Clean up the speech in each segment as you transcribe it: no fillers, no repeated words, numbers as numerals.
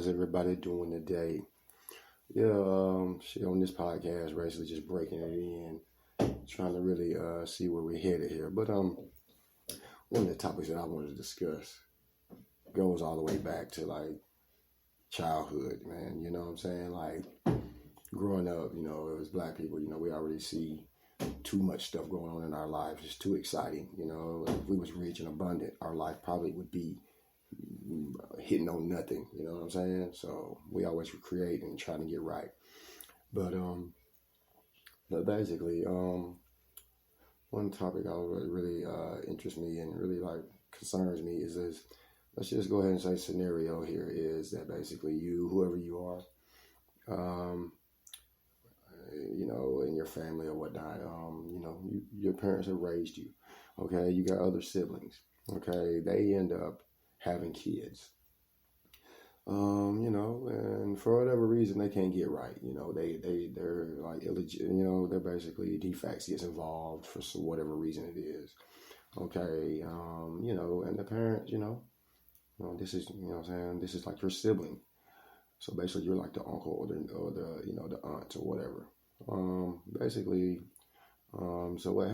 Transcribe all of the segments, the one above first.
How's everybody doing today? Yeah, shit on this podcast, basically just breaking it in, trying to really see where we're headed here. But one of the topics that I wanted to discuss goes all the way back to like childhood, man. You know what I'm saying? Like growing up, as black people, we already see too much stuff going on in our lives. It's too exciting. If we was rich and abundant, our life probably would be hitting on nothing, you know what I'm saying? So we always create and trying to get right. But basically, one topic that really interests me and really like concerns me is this. Let's just go ahead and say scenario here is that basically you, whoever you are, in your family or whatnot, your parents have raised you. Okay, you got other siblings. Okay, they end up having kids. And for whatever reason they can't get right. They're like illegit. They're basically defects gets involved for whatever reason it is. Okay, and the parents, this is what I'm saying, this is like your sibling. So basically you're like the uncle or the aunt or whatever. So what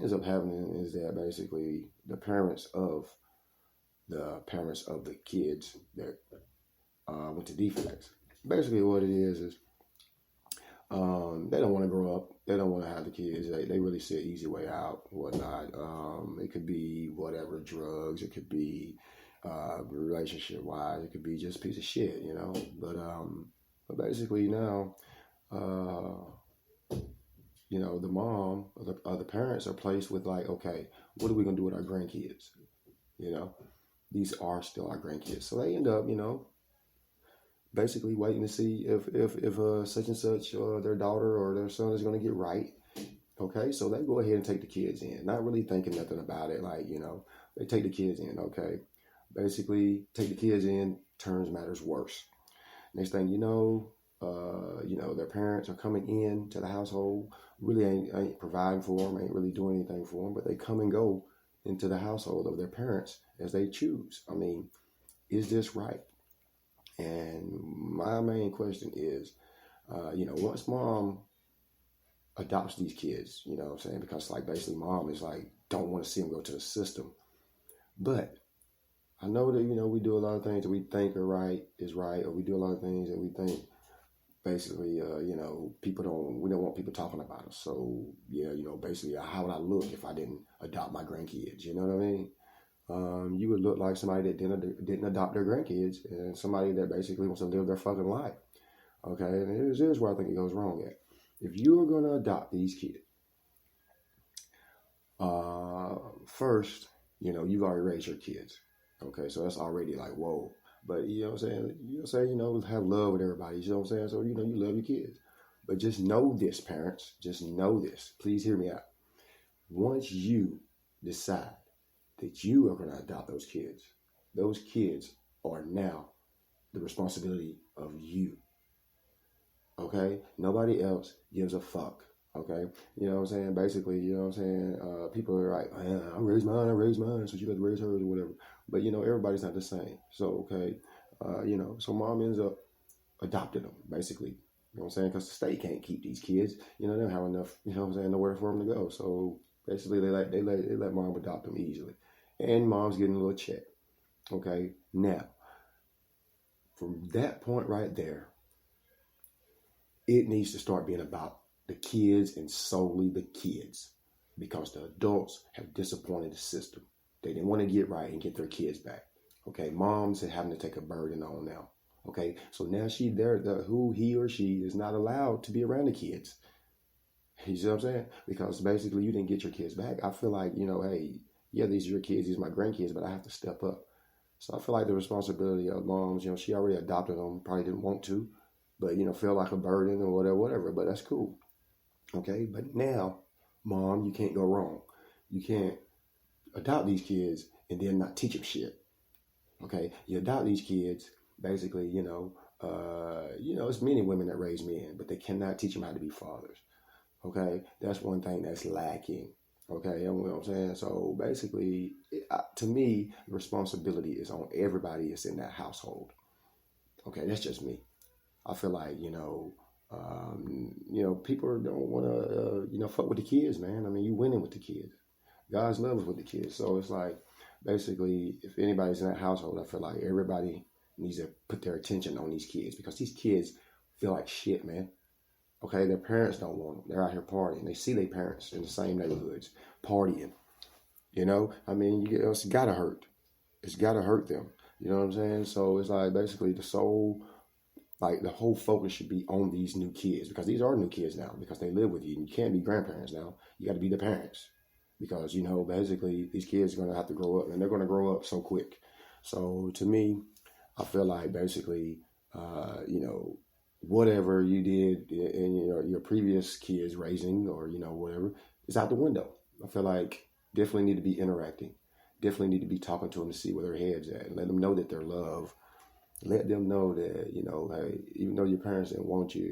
ends up happening is that basically the parents of the kids that went to defects. Basically what it is they don't want to grow up. They don't want to have the kids. They really see an easy way out, whatnot. It could be whatever, drugs. It could be relationship wise. It could be just a piece of shit, But basically now, the mom or the parents are placed with like, okay, what are we gonna do with our grandkids? These are still our grandkids. So they end up, basically waiting to see if such and such their daughter or their son is going to get right. Okay, so they go ahead and take the kids in, not really thinking nothing about it. Like, they take the kids in. Okay, basically take the kids in turns matters worse. Next thing their parents are coming in to the household, really ain't providing for them, ain't really doing anything for them, but they come and go into the household of their parents as they choose. I mean, is this right? And my main question is, once mom adopts these kids, what I'm saying? Because like basically mom is like, don't want to see them go to the system. But I know that, we do a lot of things that we think are right, is right, or we do a lot of things that we think basically, we don't want people talking about us. So yeah, basically how would I look if I didn't adopt my grandkids? You know what I mean? You would look like somebody that didn't adopt their grandkids and somebody that basically wants to live their fucking life. Okay, and here's where I think it goes wrong at. If you are going to adopt these kids, first, you've already raised your kids. Okay, so that's already like, whoa. But have love with everybody. You know what I'm saying? So, you love your kids. But just know this, parents. Just know this. Please hear me out. Once you decide that you are going to adopt those kids are now the responsibility of you. Okay? Nobody else gives a fuck. Okay? You know what I'm saying? Basically, people are like, I raised mine, so you got to raise hers or whatever. But, everybody's not the same. So, okay, so mom ends up adopting them, basically. You know what I'm saying? Because the state can't keep these kids. They don't have enough, nowhere for them to go. So, basically, they let mom adopt them easily. And mom's getting a little check. Okay, now, from that point right there, it needs to start being about the kids and solely the kids, because the adults have disappointed the system. They didn't want to get right and get their kids back. Okay, mom's having to take a burden on now. Okay, so now he or she is not allowed to be around the kids. You see what I'm saying? Because basically you didn't get your kids back. I feel like, hey, yeah, these are your kids, these are my grandkids, but I have to step up. So I feel like the responsibility of moms, she already adopted them, probably didn't want to, but, feel like a burden or whatever, but that's cool. Okay, but now, mom, you can't go wrong. You can't adopt these kids and then not teach them shit. Okay, you adopt these kids, basically, it's many women that raise men, but they cannot teach them how to be fathers. Okay, that's one thing that's lacking. Okay, you know what I'm saying? So basically, to me, the responsibility is on everybody that's in that household. Okay, that's just me. I feel like, people don't want to, fuck with the kids, man. I mean, you winning with the kids. God's love is with the kids. So it's like, basically, if anybody's in that household, I feel like everybody needs to put their attention on these kids because these kids feel like shit, man. Okay, their parents don't want them. They're out here partying. They see their parents in the same neighborhoods partying. I mean, it's gotta hurt. It's gotta hurt them. You know what I'm saying? So it's like basically the whole focus should be on these new kids because these are new kids now because they live with you. And you can't be grandparents now. You got to be the parents because, basically these kids are going to have to grow up and they're going to grow up so quick. So to me, I feel like basically, whatever you did in your previous kids raising or, whatever is out the window. I feel like definitely need to be interacting. Definitely need to be talking to them to see where their head's at and let them know that they're loved. Let them know that, hey, even though your parents didn't want you,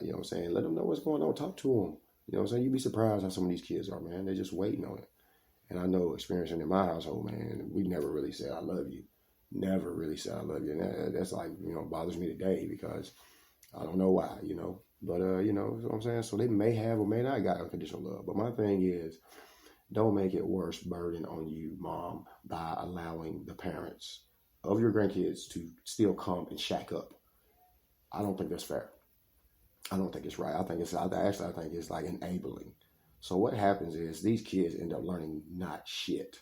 you know what I'm saying, let them know what's going on. Talk to them. You know what I'm saying? You'd be surprised how some of these kids are, man. They're just waiting on it. And I know experiencing in my household, man, we never really said, I love you. Never really said, I love you. And that's like, bothers me today because I don't know why, But, you know what I'm saying? So they may have or may not got unconditional love. But my thing is, don't make it worse burden on you, mom, by allowing the parents of your grandkids to still come and shack up. I don't think that's fair. I don't think it's right. I think it's like enabling. So what happens is these kids end up learning not shit.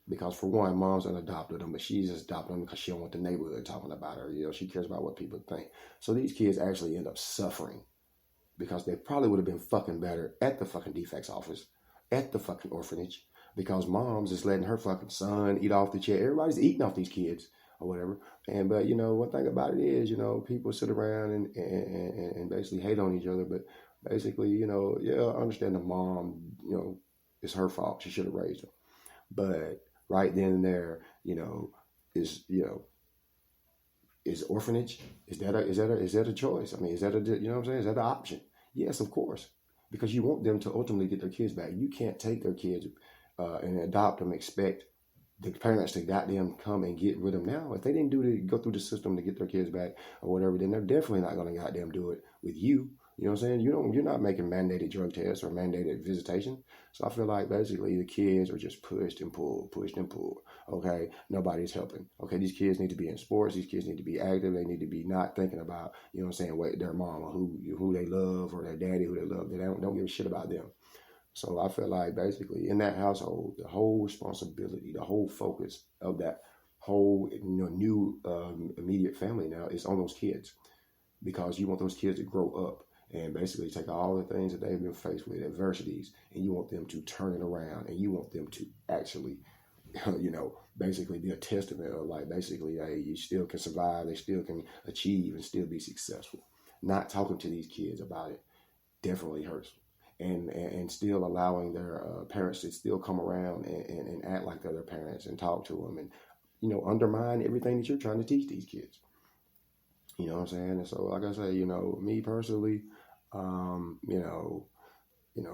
Because for one, mom's unadopted them, but she's just adopted them because she don't want the neighborhood talking about her. She cares about what people think. So these kids actually end up suffering because they probably would have been fucking better at the fucking defects office, at the fucking orphanage, because mom's is letting her fucking son eat off the chair. Everybody's eating off these kids or whatever. But one thing about it is, people sit around and basically hate on each other. But basically, I understand the mom, it's her fault. She should have raised them. But right then and there, is orphanage, is that a choice? I mean, is that what I'm saying? Is that an option? Yes, of course. Because you want them to ultimately get their kids back. You can't take their kids and adopt them, expect the parents to goddamn come and get rid of them now. If they didn't go through the system to get their kids back or whatever, then they're definitely not going to goddamn do it with you. You know what I'm saying? You're not making mandated drug tests or mandated visitation. So I feel like basically the kids are just pushed and pulled. Okay, nobody's helping. Okay, these kids need to be in sports. These kids need to be active. They need to be not thinking about, wait, their mama, who they love, or their daddy, who they love. They don't give a shit about them. So I feel like basically in that household, the whole responsibility, the whole focus of that whole new immediate family now is on those kids, because you want those kids to grow up and basically take all the things that they've been faced with, adversities, and you want them to turn it around, and you want them to actually, basically be a testament of like basically, hey, you still can survive, they still can achieve and still be successful. Not talking to these kids about it definitely hurts. And still allowing their parents to still come around and act like they're their parents and talk to them and, undermine everything that you're trying to teach these kids. You know what I'm saying? And so, like I say, me personally,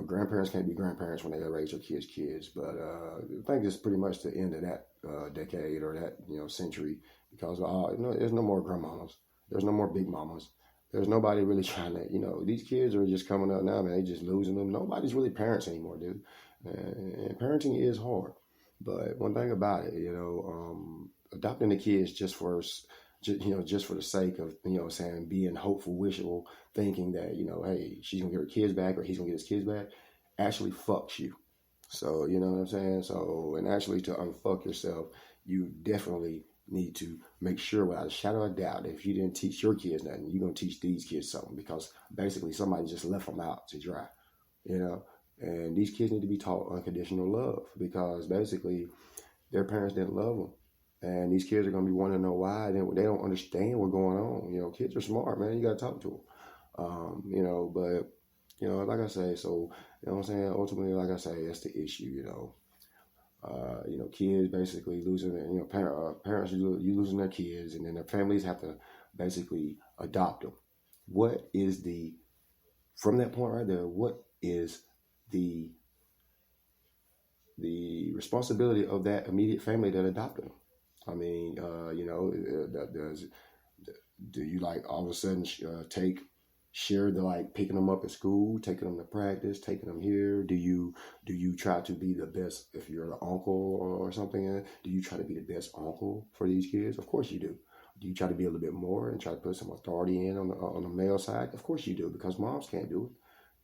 grandparents can't be grandparents when they raise their kids. But I think it's pretty much the end of that decade or that, century, because, there's no more grandmamas. There's no more big mamas. There's nobody really trying to, these kids are just coming up now, man. They just losing them. Nobody's really parents anymore, dude. And parenting is hard. But one thing about it, adopting the kids just for the sake of, being hopeful, wishful, thinking that, hey, she's going to get her kids back or he's going to get his kids back, actually fucks you. So, you know what I'm saying? So, and actually to unfuck yourself, you definitely need to make sure without a shadow of a doubt that if you didn't teach your kids nothing, you're going to teach these kids something, because basically somebody just left them out to dry, and these kids need to be taught unconditional love, because basically their parents didn't love them. And these kids are going to be wanting to know why. They don't understand what's going on. Kids are smart, man. You got to talk to them. But, like I say, so, you know what I'm saying? Ultimately, like I say, that's the issue, kids basically losing their, parents you losing their kids, and then their families have to basically adopt them. From that point right there, what is the responsibility of that immediate family that adopted them? I mean, Do you like all of a sudden share the like picking them up at school, taking them to practice, taking them here? Do you try to be the best if you're the uncle or something? Do you try to be the best uncle for these kids? Of course you do. Do you try to be a little bit more and try to put some authority in on the male side? Of course you do, because moms can't do it.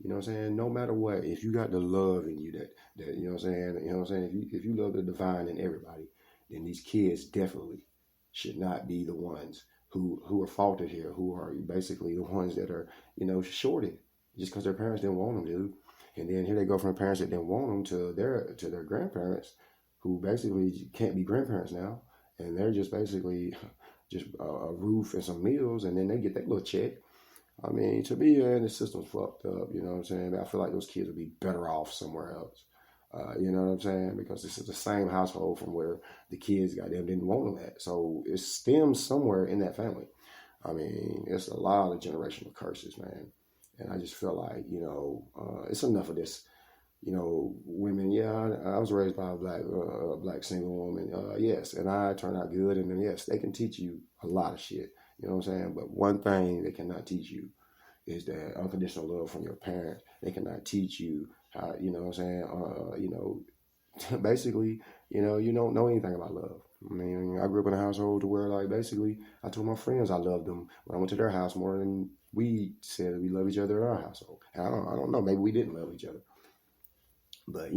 You know what I'm saying? No matter what, if you got the love in you that you know what I'm saying, you know what I'm saying, if you love the divine in everybody, then these kids definitely should not be the ones who are faulted here, who are basically the ones that are, shorted just because their parents didn't want them to. And then here they go from the parents that didn't want them to their grandparents, who basically can't be grandparents now, and they're just basically just a roof and some meals, and then they get that little check. I mean, to me, man, the system's fucked up. You know what I'm saying? I feel like those kids would be better off somewhere else. You know what I'm saying? Because this is the same household from where the kids didn't want them at. So it stems somewhere in that family. I mean, it's a lot of generational curses, man. And I just feel like, it's enough of this. Women, I was raised by a black single woman. Yes, and I turned out good. And then, yes, they can teach you a lot of shit. You know what I'm saying? But one thing they cannot teach you is that unconditional love from your parents. They cannot teach you how, you know what I'm saying? Basically, you don't know anything about love. I mean, I grew up in a household to where, like, basically, I told my friends I loved them when I went to their house more than we said we love each other in our household. And I don't know, maybe we didn't love each other. But,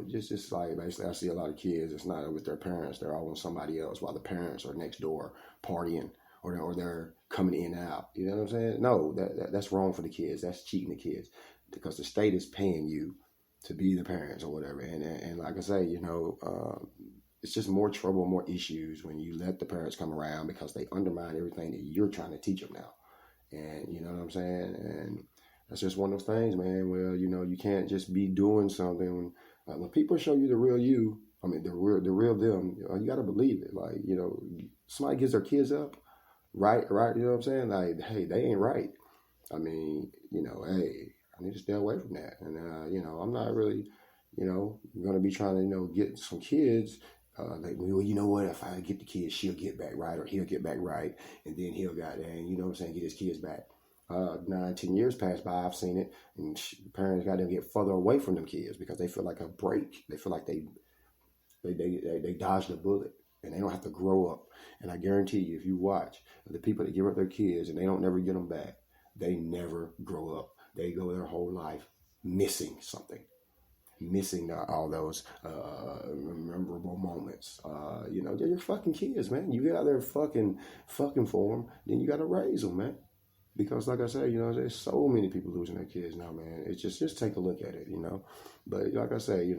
just like, basically, I see a lot of kids, it's not with their parents. They're all with somebody else while the parents are next door partying, or they're coming in and out. You know what I'm saying? No, that's wrong for the kids. That's cheating the kids, because the state is paying you to be the parents or whatever. And like I say, it's just more trouble, more issues when you let the parents come around, because they undermine everything that you're trying to teach them now. And you know what I'm saying? And that's just one of those things, man. Well, you can't just be doing something when people show you the real you. I mean, the real them. You got to believe it. Like, somebody gives their kids up, right. You know what I'm saying? Like, hey, they ain't right. I mean, hey, I need to stay away from that. And I'm not really, going to be trying to, get some kids. Like, well, you know what? If I get the kids, she'll get back right, or he'll get back right, and then he'll you know what I'm saying, get his kids back. 9-10 years pass by, I've seen it, and parents got to get further away from them kids because they feel like a break. They feel like they dodged a bullet, and they don't have to grow up. And I guarantee you, if you watch the people that give up their kids and they don't never get them back, they never grow up. They go their whole life missing something, missing all those memorable moments. They're your fucking kids, man. You get out there fucking for them, then you got to raise them, man. Because like I said, there's so many people losing their kids now, man. It's just take a look at it, But like I say,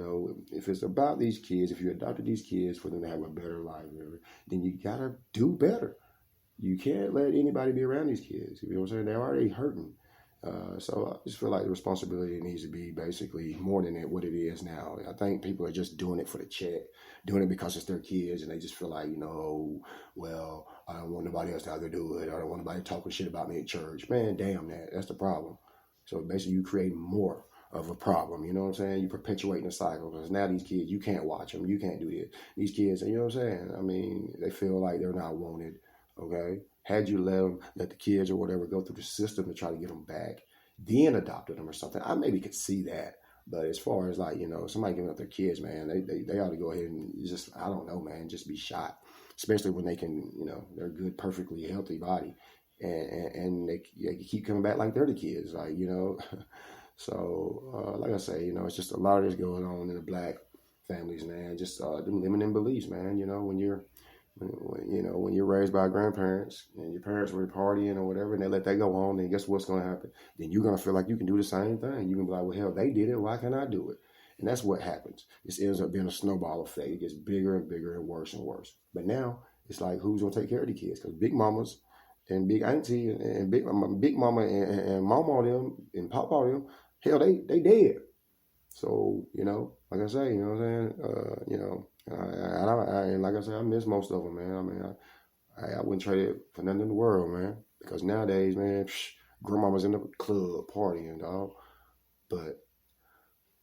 if it's about these kids, if you adopted these kids for them to have a better life, then you gotta do better. You can't let anybody be around these kids. You know what I'm saying? They're already hurting. So I just feel like the responsibility needs to be basically more than what it is now. I think people are just doing it for the check, doing it because it's their kids, and they just feel like, well, I don't want nobody else to have to do it. I don't want nobody talking shit about me at church. Man, damn that. That's the problem. So basically you create more of a problem. You know what I'm saying? You perpetuating the cycle, because now these kids, you can't watch them. You can't do it. These kids, you know what I'm saying? I mean, they feel like they're not wanted. Okay? Had you let the kids or whatever go through the system to try to get them back, then adopted them or something, I maybe could see that. But as far as like, somebody giving up their kids, man, they ought to go ahead and just, I don't know, man, just be shot. Especially when they can, they're a good, perfectly healthy body. And they keep coming back like they're the kids, like, So, like I say, it's just a lot of this going on in the black families, man. Just them limiting beliefs, man. When you're raised by grandparents and your parents were partying or whatever, and they let that go on, then guess what's going to happen? Then you're going to feel like you can do the same thing. You can be like, well, hell, they did it. Why can't I do it? And that's what happens. This ends up being a snowball effect. It gets bigger and bigger and worse and worse. But now it's like, who's going to take care of the kids? Because big mamas and big auntie and big mama and mama them and papa them, hell, they dead. So, like I say, what I'm saying? And like I said, I miss most of them, man. I mean, I wouldn't trade it for nothing in the world, man. Because nowadays, man, grandmama's in the club partying, dog. But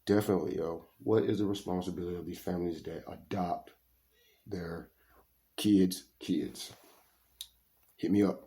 definitely, what is the responsibility of these families that adopt their kids? Hit me up.